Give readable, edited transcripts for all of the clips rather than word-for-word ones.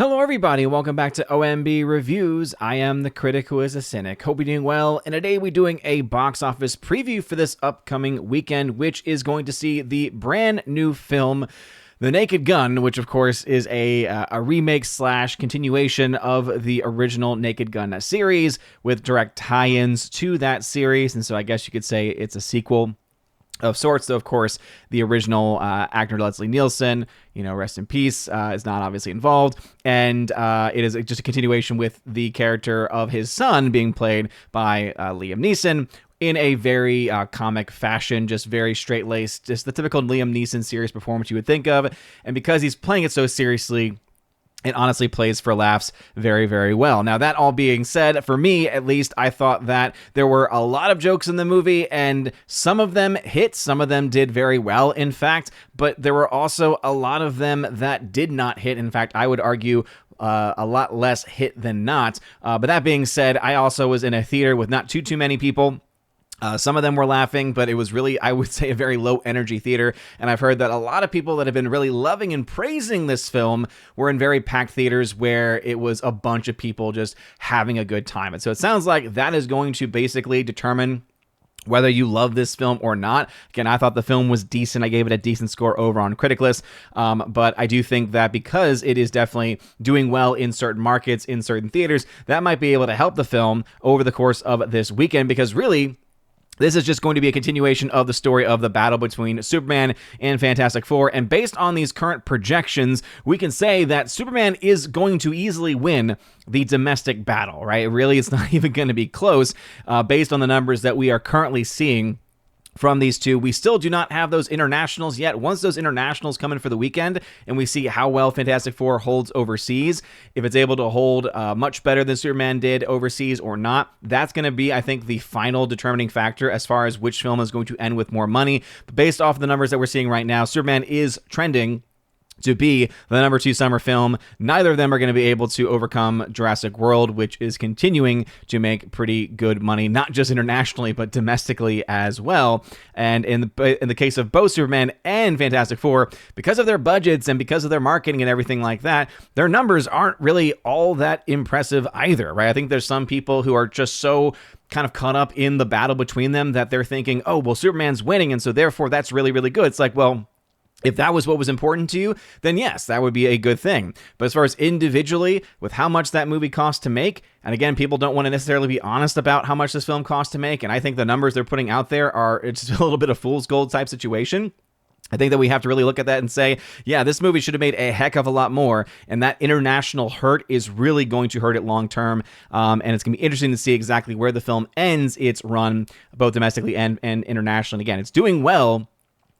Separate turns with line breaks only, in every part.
Hello everybody, welcome back to OMB Reviews. I am the critic who is a cynic. Hope you're doing well, and today we're doing a box office preview for this upcoming weekend, which is going to see the brand new film, The Naked Gun, which of course is a remake slash continuation of the original Naked Gun series with direct tie-ins to that series, and so I guess you could say it's a sequel of sorts, though, of course, the original actor Leslie Nielsen, rest in peace, is not obviously involved. And it is just a continuation with the character of his son being played by Liam Neeson in a very comic fashion, just very straight-laced, just the typical Liam Neeson serious performance you would think of. And because he's playing it so seriously, it honestly plays for laughs very, very well. Now, that all being said, for me, at least, I thought that there were a lot of jokes in the movie, and some of them hit, some of them did very well, in fact, but there were also a lot of them that did not hit. In fact, I would argue a lot less hit than not. But that being said, I also was in a theater with not too many people. Some of them were laughing, but it was really, I would say, a very low energy theater. And I've heard that a lot of people that have been really loving and praising this film were in very packed theaters where it was a bunch of people just having a good time. And so it sounds like that is going to basically determine whether you love this film or not. Again, I thought the film was decent. I gave it a decent score over on Criticlist. But I do think that because it is definitely doing well in certain markets, in certain theaters, that might be able to help the film over the course of this weekend, because really, this is just going to be a continuation of the story of the battle between Superman and Fantastic Four. And based on these current projections, we can say that Superman is going to easily win the domestic battle, right? Really, it's not even going to be close based on the numbers that we are currently seeing from these two. We still do not have those internationals yet. Once those internationals come in for the weekend and we see how well Fantastic Four holds overseas, if it's able to hold much better than Superman did overseas or not, that's going to be, I think, the final determining factor as far as which film is going to end with more money. But based off the numbers that we're seeing right now, Superman is trending to be the number 2 summer film. Neither of them are going to be able to overcome Jurassic World, which is continuing to make pretty good money, not just internationally, but domestically as well. And in the case of both Superman and Fantastic Four, because of their budgets and because of their marketing and everything like that, their numbers aren't really all that impressive either, right? I think there's some people who are just so kind of caught up in the battle between them that they're thinking, oh, well, Superman's winning, and so therefore that's really, really good. It's like, well, if that was what was important to you, then yes, that would be a good thing. But as far as individually, with how much that movie cost to make, and again, people don't want to necessarily be honest about how much this film cost to make, and I think the numbers they're putting out there it's a little bit of fool's gold type situation. I think that we have to really look at that and say, yeah, this movie should have made a heck of a lot more, and that international hurt is really going to hurt it long term, and it's going to be interesting to see exactly where the film ends its run, both domestically and internationally. And again, it's doing well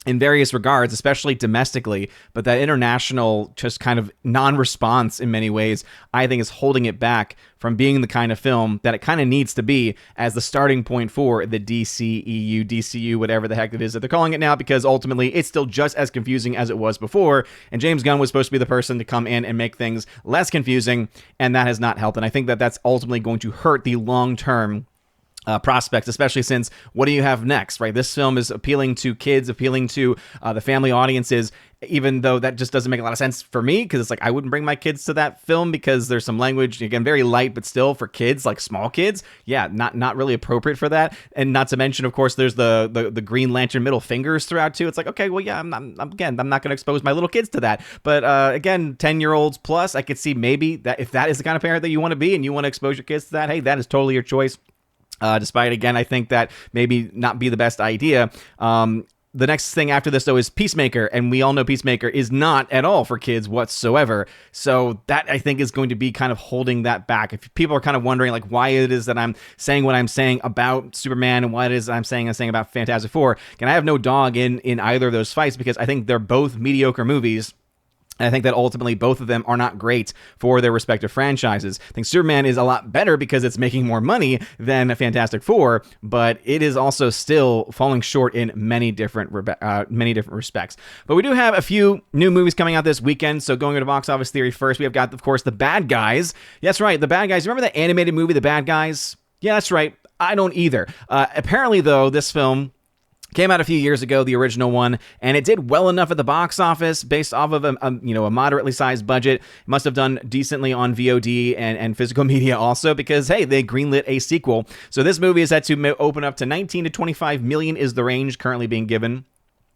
in various regards, especially domestically, but that international just kind of non-response in many ways, I think, is holding it back from being the kind of film that it kind of needs to be as the starting point for the DCEU, DCU, whatever the heck it is that they're calling it now, because ultimately it's still just as confusing as it was before, and James Gunn was supposed to be the person to come in and make things less confusing, and that has not helped, and I think that that's ultimately going to hurt the long-term prospects, especially since what do you have next, right? This film is appealing to kids, appealing to the family audiences, even though that just doesn't make a lot of sense for me, because it's like I wouldn't bring my kids to that film because there's some language, again, very light, but still for kids, like small kids, yeah, not really appropriate for that. And not to mention, of course, there's the Green Lantern middle fingers throughout too. It's like, okay, well, yeah, I'm not going to expose my little kids to that. But again, 10-year-olds plus, I could see maybe that if that is the kind of parent that you want to be and you want to expose your kids to that, hey, that is totally your choice. Despite, again, I think that maybe not be the best idea. The next thing after this, though, is Peacemaker, and we all know Peacemaker is not at all for kids whatsoever. So that, I think, is going to be kind of holding that back. If people are kind of wondering, like, why it is that I'm saying what I'm saying about Superman and what it is I'm saying about Fantastic Four, and I have no dog in either of those fights, because I think they're both mediocre movies. And I think that ultimately both of them are not great for their respective franchises. I think Superman is a lot better because it's making more money than Fantastic Four, but it is also still falling short in many different respects. But we do have a few new movies coming out this weekend, so going to box office theory first, we have got, of course, The Bad Guys. That's right, The Bad Guys. Remember the animated movie, The Bad Guys? Yeah, that's right. I don't either. Apparently, though, this film Came out a few years ago, the original one, and it did well enough at the box office based off of a moderately sized budget. It must have done decently on VOD and physical media also because, hey, they greenlit a sequel. So this movie is set to open up to 19 to 25 million is the range currently being given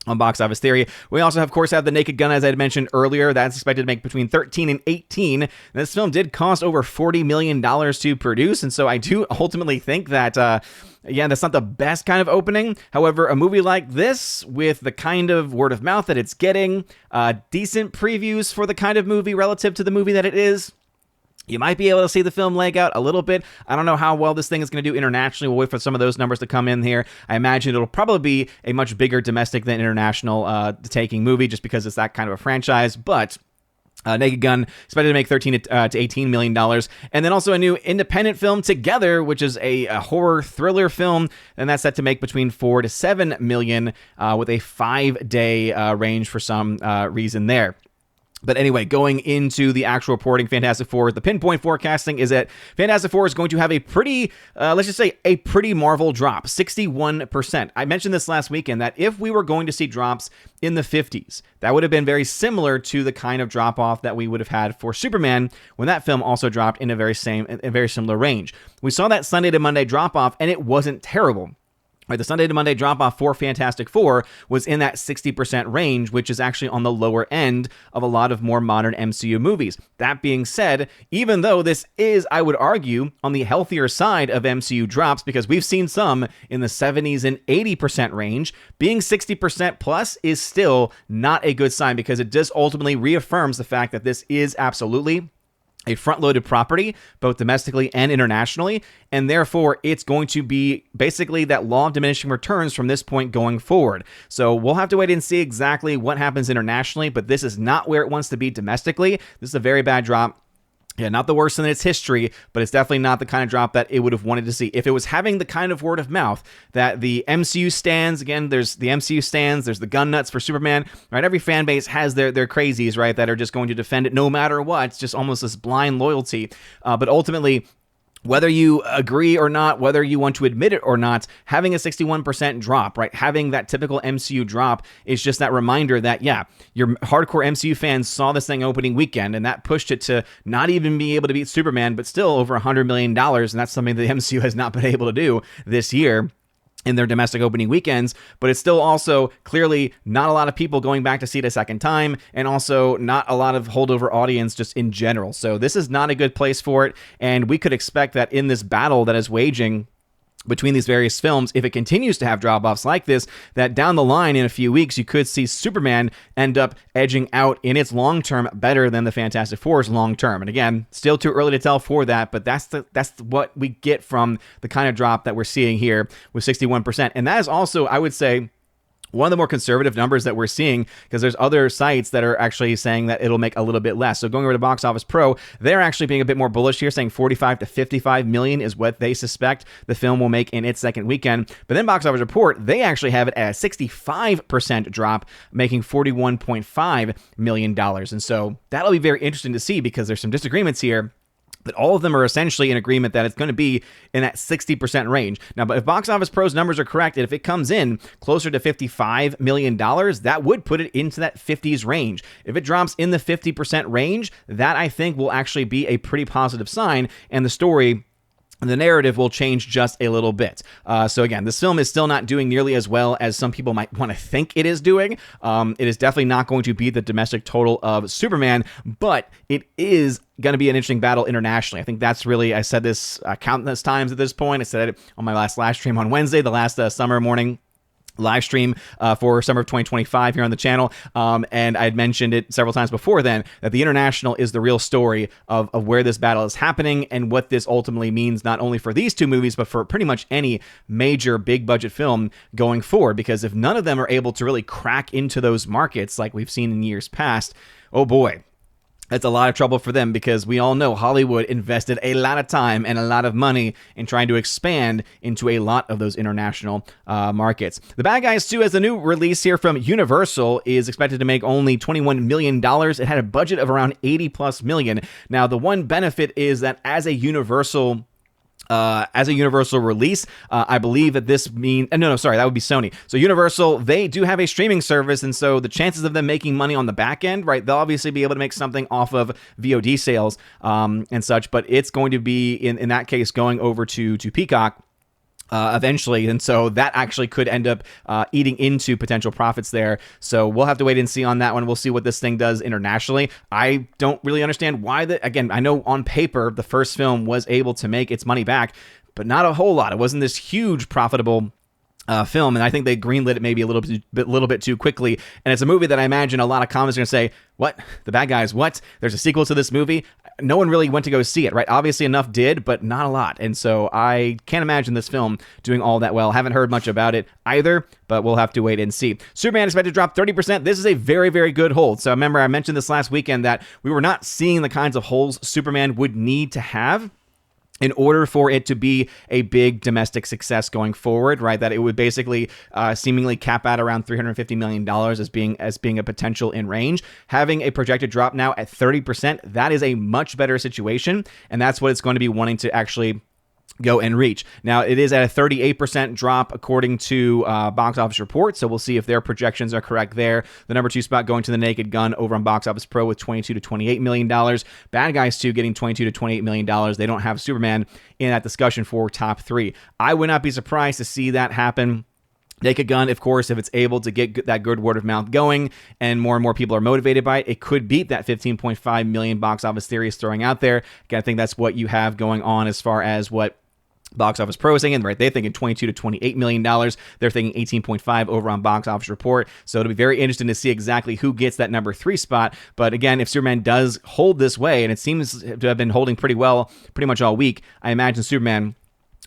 on Box Office Theory. We also, of course, have The Naked Gun, as I had mentioned earlier. That's expected to make between 13 and 18. And this film did cost over $40 million to produce, and so I do ultimately think that, that's not the best kind of opening. However, a movie like this, with the kind of word of mouth that it's getting, decent previews for the kind of movie relative to the movie that it is, you might be able to see the film leg out a little bit. I don't know how well this thing is going to do internationally. We'll wait for some of those numbers to come in here. I imagine it'll probably be a much bigger domestic than international taking movie just because it's that kind of a franchise. But Naked Gun expected to make 13 to $18 million. And then also a new independent film, Together, which is a horror thriller film. And that's set to make between 4 to 7 million with a 5-day range for some reason there. But anyway, going into the actual reporting, Fantastic Four, the pinpoint forecasting is that Fantastic Four is going to have a pretty, let's just say, a pretty Marvel drop, 61%. I mentioned this last weekend that if we were going to see drops in the 50s, that would have been very similar to the kind of drop-off that we would have had for Superman when that film also dropped in a very similar range. We saw that Sunday to Monday drop-off, and it wasn't terrible. Right, the Sunday to Monday drop-off for Fantastic Four was in that 60% range, which is actually on the lower end of a lot of more modern MCU movies. That being said, even though this is, I would argue, on the healthier side of MCU drops, because we've seen some in the 70s and 80% range, being 60% plus is still not a good sign because it just ultimately reaffirms the fact that this is absolutely a front-loaded property, both domestically and internationally, and therefore it's going to be basically that law of diminishing returns from this point going forward. So we'll have to wait and see exactly what happens internationally, but this is not where it wants to be domestically. This is a very bad drop. Yeah, not the worst in its history, but it's definitely not the kind of drop that it would have wanted to see. If it was having the kind of word of mouth that the MCU stands, again, there's the MCU stands, there's the gun nuts for Superman, right? Every fan base has their crazies, right, that are just going to defend it no matter what. It's just almost this blind loyalty. But ultimately, whether you agree or not, whether you want to admit it or not, having a 61% drop, right? Having that typical MCU drop is just that reminder that, yeah, your hardcore MCU fans saw this thing opening weekend, and that pushed it to not even be able to beat Superman, but still over $100 million, and that's something the MCU has not been able to do this year in their domestic opening weekends, but it's still also clearly not a lot of people going back to see it a second time, and also not a lot of holdover audience just in general. So this is not a good place for it, and we could expect that in this battle that is waging between these various films, if it continues to have drop-offs like this, that down the line in a few weeks, you could see Superman end up edging out in its long-term better than the Fantastic Four's long-term. And again, still too early to tell for that, but that's what we get from the kind of drop that we're seeing here with 61%. And that is also, I would say, one of the more conservative numbers that we're seeing, because there's other sites that are actually saying that it'll make a little bit less. So going over to Box Office Pro, they're actually being a bit more bullish here, saying 45 to 55 million is what they suspect the film will make in its second weekend. But then Box Office Report, they actually have it at a 65% drop, making $41.5 million. And so that'll be very interesting to see, because there's some disagreements here. But all of them are essentially in agreement that it's going to be in that 60% range. Now, but if Box Office Pro's numbers are correct, and if it comes in closer to $55 million, that would put it into that 50s range. If it drops in the 50% range, that I think will actually be a pretty positive sign, and the story, the narrative will change just a little bit. So again, this film is still not doing nearly as well as some people might want to think it is doing. It is definitely not going to be the domestic total of Superman, but it is going to be an interesting battle internationally. I think that's really, I said this countless times at this point. I said it on my last live stream on Wednesday, the last summer morning live stream for summer of 2025 here on the channel, and I had mentioned it several times before then, that the international is the real story of where this battle is happening and what this ultimately means, not only for these two movies, but for pretty much any major big budget film going forward. Because if none of them are able to really crack into those markets like we've seen in years past, oh boy, that's a lot of trouble for them, because we all know Hollywood invested a lot of time and a lot of money in trying to expand into a lot of those international markets. The Bad Guys 2, as a new release here from Universal, is expected to make only $21 million. It had a budget of around 80 plus million. Now, the one benefit is that as a Universal as a Universal release. I believe that this means... No, sorry, that would be Sony. So Universal, they do have a streaming service, and so the chances of them making money on the back end, right, they'll obviously be able to make something off of VOD sales and such, but it's going to be, in that case, going over to Peacock eventually, and so that actually could end up eating into potential profits there. So we'll have to wait and see on that one. We'll see what this thing does internationally. I don't really understand why again, I know on paper the first film was able to make its money back, but not a whole lot. It wasn't this huge profitable film, and I think they greenlit it maybe a little bit too quickly. And it's a movie that I imagine a lot of comments are going to say, what? The bad guys, what? There's a sequel to this movie? No one really went to go see it, right? Obviously enough did, but not a lot. And so I can't imagine this film doing all that well. Haven't heard much about it either, but we'll have to wait and see. Superman is expected to drop 30%. This is a very, very good hold. So remember, I mentioned this last weekend that we were not seeing the kinds of holds Superman would need to have in order for it to be a big domestic success going forward, right? That it would basically seemingly cap out around $350 million as being a potential in range. Having a projected drop now at 30%, that is a much better situation, and that's what it's going to be wanting to actually go and reach. Now, it is at a 38% drop according to Box Office Report, so we'll see if their projections are correct there. The number 2 spot going to the Naked Gun over on Box Office Pro with $22 to $28 million. Bad Guys 2 getting $22 to $28 million. They don't have Superman in that discussion for top 3. I would not be surprised to see that happen. Naked Gun, of course, if it's able to get that good word of mouth going and more people are motivated by it, it could beat that 15.5 million Box Office Theory is throwing out there. Again, I think that's what you have going on as far as what Box Office Pro is thinking, right? They're thinking $22 to $28 million. They're thinking 18.5 over on Box Office Report. So it'll be very interesting to see exactly who gets that number 3 spot. But again, if Superman does hold this way, and it seems to have been holding pretty well pretty much all week, I imagine Superman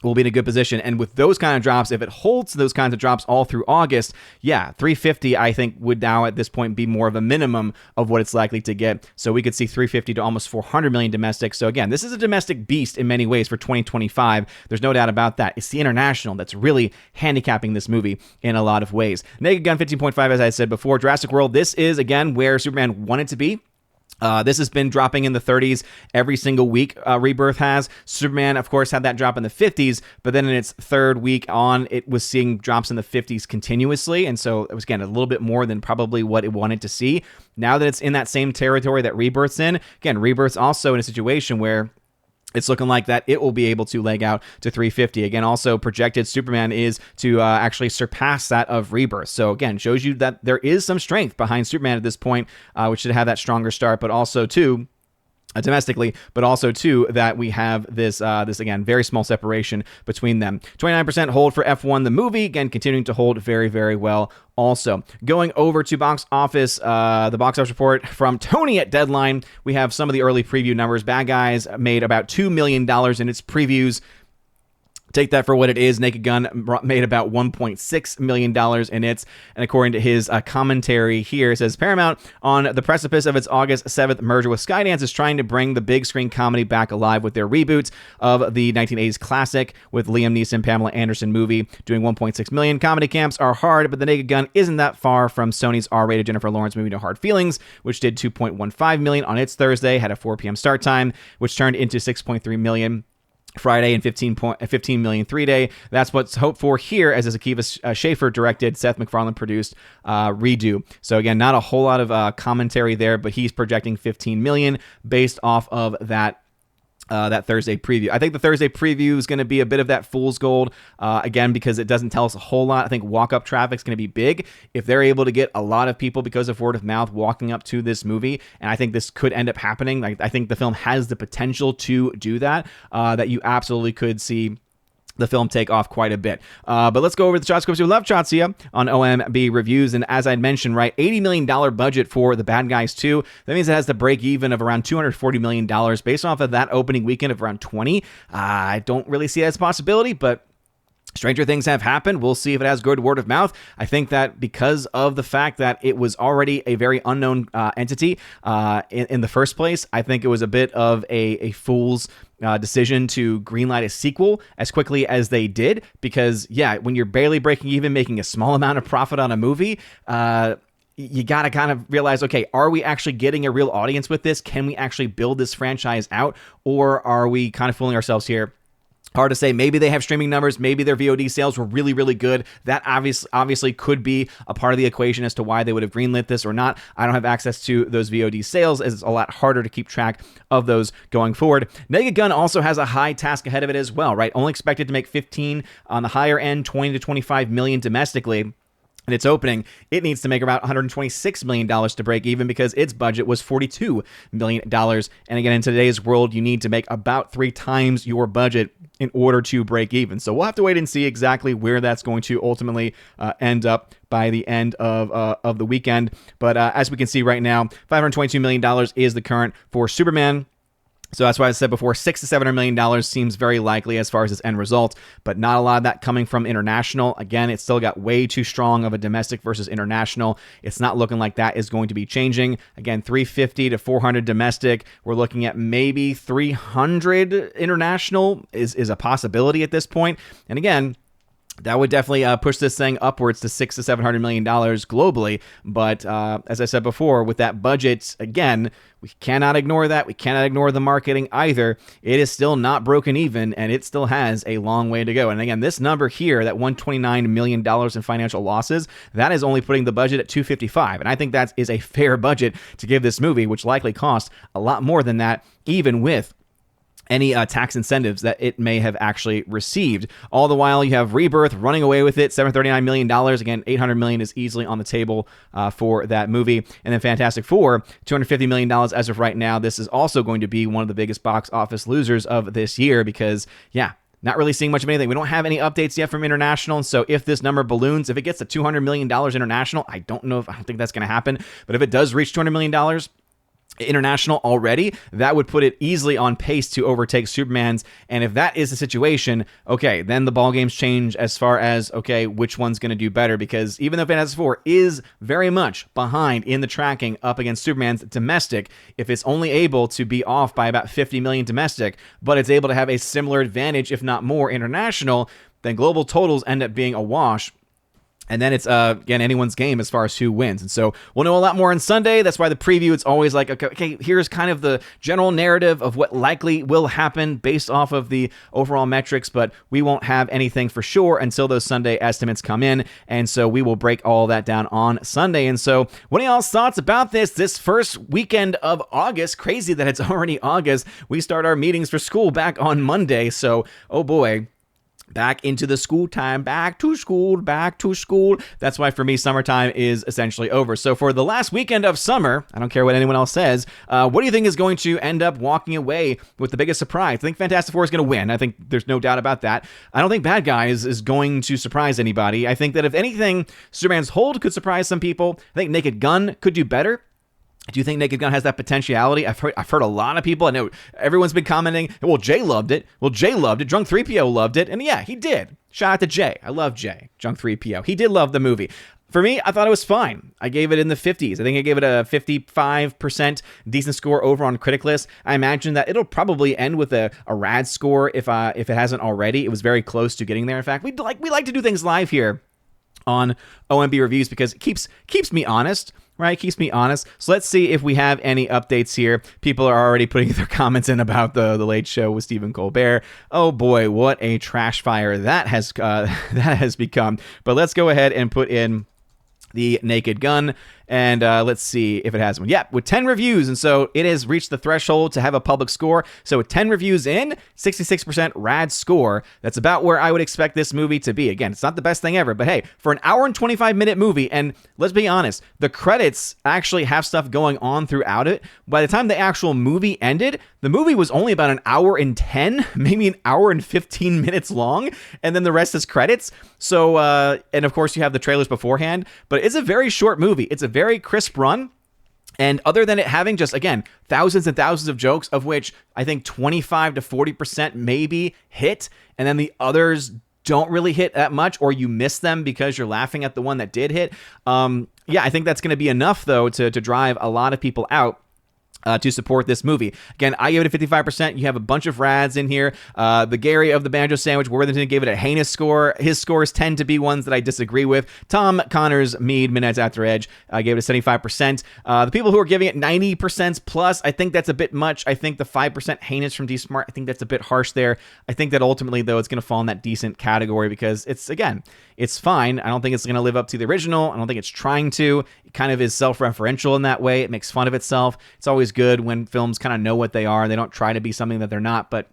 will be in a good position. And with those kind of drops, if it holds those kinds of drops all through August, yeah, 350 I think would now at this point be more of a minimum of what it's likely to get. So we could see 350 to almost 400 million domestic. So again, this is a domestic beast in many ways for 2025. There's no doubt about that. It's the international that's really handicapping this movie in a lot of ways. Naked Gun 15.5, as I said before. Jurassic World, this is again where Superman wanted to be. This has been dropping in the 30s every single week. Rebirth has. Superman, of course, had that drop in the 50s, but then in its third week on, it was seeing drops in the 50s continuously, and so it was, again, a little bit more than probably what it wanted to see. Now that it's in that same territory that Rebirth's in, again, Rebirth's also in a situation where it's looking like that it will be able to leg out to 350. Again, also projected Superman is to actually surpass that of Rebirth. So again, shows you that there is some strength behind Superman at this point, which should have that stronger start, but also too, domestically, but also too that we have this again very small separation between them. 29% hold for F1 the movie, again continuing to hold very, very well. Also, going over to Box Office, the Box Office Report from Tony at Deadline, we have some of the early preview numbers. Bad Guys made about $2 million in its previews. Take that for what it is. Naked Gun made about $1.6 million in its, and according to his commentary here, it says Paramount, on the precipice of its August 7th merger with Skydance, is trying to bring the big screen comedy back alive with their reboots of the 1980s classic with Liam Neeson, Pamela Anderson movie, doing $1.6 million. Comedy camps are hard, but The Naked Gun isn't that far from Sony's R-rated Jennifer Lawrence movie No Hard Feelings, which did $2.15 million on its Thursday, had a 4 p.m. start time, which turned into $6.3 million Friday and 15 million 3-day. That's what's hoped for here, as Akiva Schaffer directed, Seth MacFarlane produced redo. So again, not a whole lot of commentary there, but he's projecting 15 million based off of that Thursday preview. I think the Thursday preview is going to be a bit of that fool's gold, again, because it doesn't tell us a whole lot. I think walk-up traffic is going to be big. If they're able to get a lot of people because of word of mouth walking up to this movie, and I think this could end up happening, like I think the film has the potential to do that, that you absolutely could see the film take off quite a bit. But let's go over the shots. We love shots here on OMB Reviews. And as I mentioned, right, $80 million budget for The Bad Guys 2. That means it has to break even of around $240 million based off of that opening weekend of around 20. I don't really see that as a possibility, but stranger things have happened. We'll see if it has good word of mouth. I think that because of the fact that it was already a very unknown entity in the first place, I think it was a bit of a fool's decision to greenlight a sequel as quickly as they did, because yeah, when you're barely breaking even, making a small amount of profit on a movie, you got to kind of realize, okay, are we actually getting a real audience with this? Can we actually build this franchise out? Or are we kind of fooling ourselves here Hard to say. Maybe they have streaming numbers. Maybe their VOD sales were really, really good. That obviously could be a part of the equation as to why they would have greenlit this or not. I don't have access to those VOD sales, as it's a lot harder to keep track of those going forward. Naked Gun also has a high task ahead of it as well, right? Only expected to make 15 on the higher end, 20 to 25 million domestically. In its opening, it needs to make about $126 million to break even because its budget was $42 million. And again, in today's world, you need to make about 3 times your budget in order to break even. So we'll have to wait and see exactly where that's going to ultimately end up by the end of the weekend. But as we can see right now, $522 million is the current for Superman. So that's why I said before, $600 to $700 million seems very likely as far as its end result, but not a lot of that coming from international. Again, it's still got way too strong of a domestic versus international. It's not looking like that is going to be changing. Again, 350 to 400 domestic. We're looking at maybe 300 international is a possibility at this point. And again, that would definitely push this thing upwards to $600 to $700 million globally. But as I said before, with that budget, again, we cannot ignore that. We cannot ignore the marketing either. It is still not broken even, and it still has a long way to go. And again, this number here, that $129 million in financial losses, that is only putting the budget at $255. And I think that is a fair budget to give this movie, which likely cost a lot more than that, even with any tax incentives that it may have actually received. All the while, you have Rebirth running away with it, $739 million. Again, $800 million is easily on the table for that movie. And then Fantastic Four, $250 million as of right now. This is also going to be one of the biggest box office losers of this year because, yeah, not really seeing much of anything. We don't have any updates yet from international, and so if this number balloons, if it gets to $200 million international, I don't think that's going to happen, but if it does reach $200 million international already, that would put it easily on pace to overtake Superman's. And if that is the situation, okay, then the ball games change as far as, okay, which one's going to do better, because even though Fantastic Four is very much behind in the tracking up against Superman's domestic, if it's only able to be off by about 50 million domestic, but it's able to have a similar advantage, if not more, international, then global totals end up being a wash. And then it's, again, anyone's game as far as who wins. And so we'll know a lot more on Sunday. That's why the preview, it's always like, okay, here's kind of the general narrative of what likely will happen based off of the overall metrics, but we won't have anything for sure until those Sunday estimates come in. And so we will break all that down on Sunday. And so what are y'all's thoughts about this first weekend of August? Crazy that it's already August. We start our meetings for school back on Monday. So, oh boy. Back into the school time, back to school. That's why for me, summertime is essentially over. So for the last weekend of summer, I don't care what anyone else says, what do you think is going to end up walking away with the biggest surprise? I think Fantastic Four is going to win. I think there's no doubt about that. I don't think Bad Guys is going to surprise anybody. I think that if anything, Superman's Hold could surprise some people. I think Naked Gun could do better. Do you think Naked Gun has that potentiality? I've heard a lot of people. I know everyone's been commenting. Well, Jay loved it. Drunk 3PO loved it. And yeah, he did. Shout out to Jay. I love Jay. Drunk 3PO. He did love the movie. For me, I thought it was fine. I gave it in the 50s. I think I gave it a 55% decent score over on Critic List. I imagine that it'll probably end with a rad score if it hasn't already. It was very close to getting there. In fact, we like to do things live here on OMB Reviews because it keeps me honest. Right, keeps me honest. So let's see if we have any updates here. People are already putting their comments in about the Late Show with Stephen Colbert. Oh boy, what a trash fire that has become. But let's go ahead and put in the Naked Gun, and let's see if it has one. Yeah, with 10 reviews, and so it has reached the threshold to have a public score. So with 10 reviews in, 66% rad score. That's about where I would expect this movie to be. Again, it's not the best thing ever, but hey, for an hour and 25-minute movie, and let's be honest, the credits actually have stuff going on throughout it. By the time the actual movie ended, the movie was only about an hour and 10, maybe an hour and 15 minutes long, and then the rest is credits. So, and of course you have the trailers beforehand, but it's a very short movie. It's a very crisp run. And other than it having just, again, thousands and thousands of jokes, of which I think 25 to 40% maybe hit, and then the others don't really hit that much, or you miss them because you're laughing at the one that did hit. Yeah, I think that's going to be enough, though, to drive a lot of people out. to support this movie. Again, I gave it a 55%. You have a bunch of rads in here. The Gary of the Banjo Sandwich, Worthington, gave it a heinous score. His scores tend to be ones that I disagree with. Tom Connors, Mead, Midnight's After Edge, gave it a 75%. The people who are giving it 90% plus, I think that's a bit much. I think the 5% heinous from D-Smart, I think that's a bit harsh there. I think that ultimately, though, it's going to fall in that decent category because it's, again, it's fine. I don't think it's going to live up to the original. I don't think it's trying to. It kind of is self-referential in that way. It makes fun of itself. It's always good when films kind of know what they are. They don't try to be something that they're not, but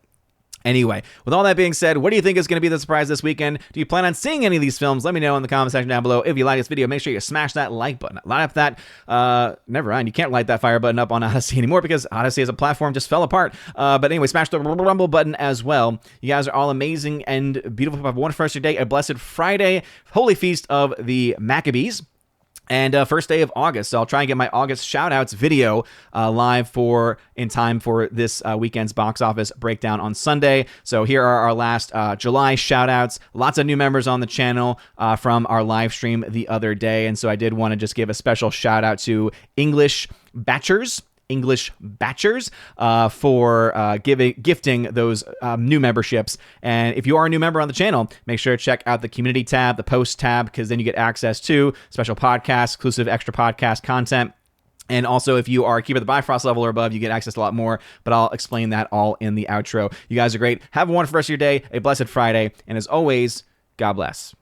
anyway, with all that being said, what do you think is going to be the surprise this weekend? Do you plan on seeing any of these films? Let me know in the comment section down below. If you like this video, make sure you smash that like button. Light up that, never mind, you can't light that fire button up on Odyssey anymore because Odyssey as a platform just fell apart. But anyway, smash the rumble button as well. You guys are all amazing and beautiful. Have a wonderful rest of your day. A blessed Friday, holy feast of the Maccabees. And first day of August, so I'll try and get my August shoutouts video live in time for this weekend's box office breakdown on Sunday. So here are our last July shoutouts. Lots of new members on the channel from our live stream the other day, and so I did want to just give a special shout out to English Batchers for gifting those new memberships. And if you are a new member on the channel, make sure to check out the community tab, the post tab, because then you get access to special podcasts, exclusive extra podcast content. And also, if you a Keeper of the Bifrost level or above, you get access to a lot more, but I'll explain that all in the outro. You guys are great. Have a wonderful rest of your day, a blessed Friday, and as always, God bless.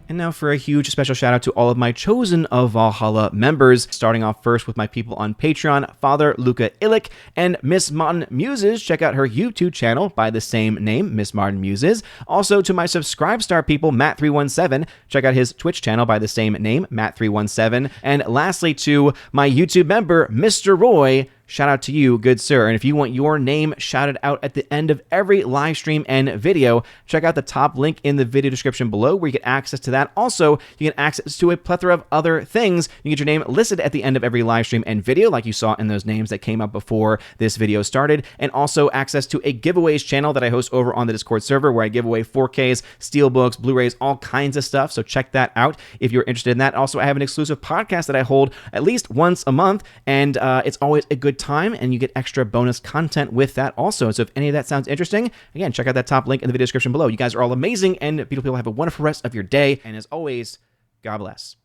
And now for a huge special shout out to all of my Chosen of Valhalla members, starting off first with my people on Patreon, Father Luca Illick and Miss Martin Muses. Check out her YouTube channel by the same name, Miss Martin Muses. Also to my Subscribestar people, Matt317. Check out his Twitch channel by the same name, Matt317. And lastly to my YouTube member, Mr. Roy. Shout out to you, good sir. And if you want your name shouted out at the end of every live stream and video, check out the top link in the video description below where you get access to that. Also, you get access to a plethora of other things. You get your name listed at the end of every live stream and video, like you saw in those names that came up before this video started. And also access to a giveaways channel that I host over on the Discord server where I give away 4Ks, Steelbooks, Blu-rays, all kinds of stuff. So check that out if you're interested in that. Also, I have an exclusive podcast that I hold at least once a month, and it's always a good time, and you get extra bonus content with that also. So if any of that sounds interesting, again, check out that top link in the video description below. You guys are all amazing, and beautiful people. Have a wonderful rest of your day, and as always, God bless.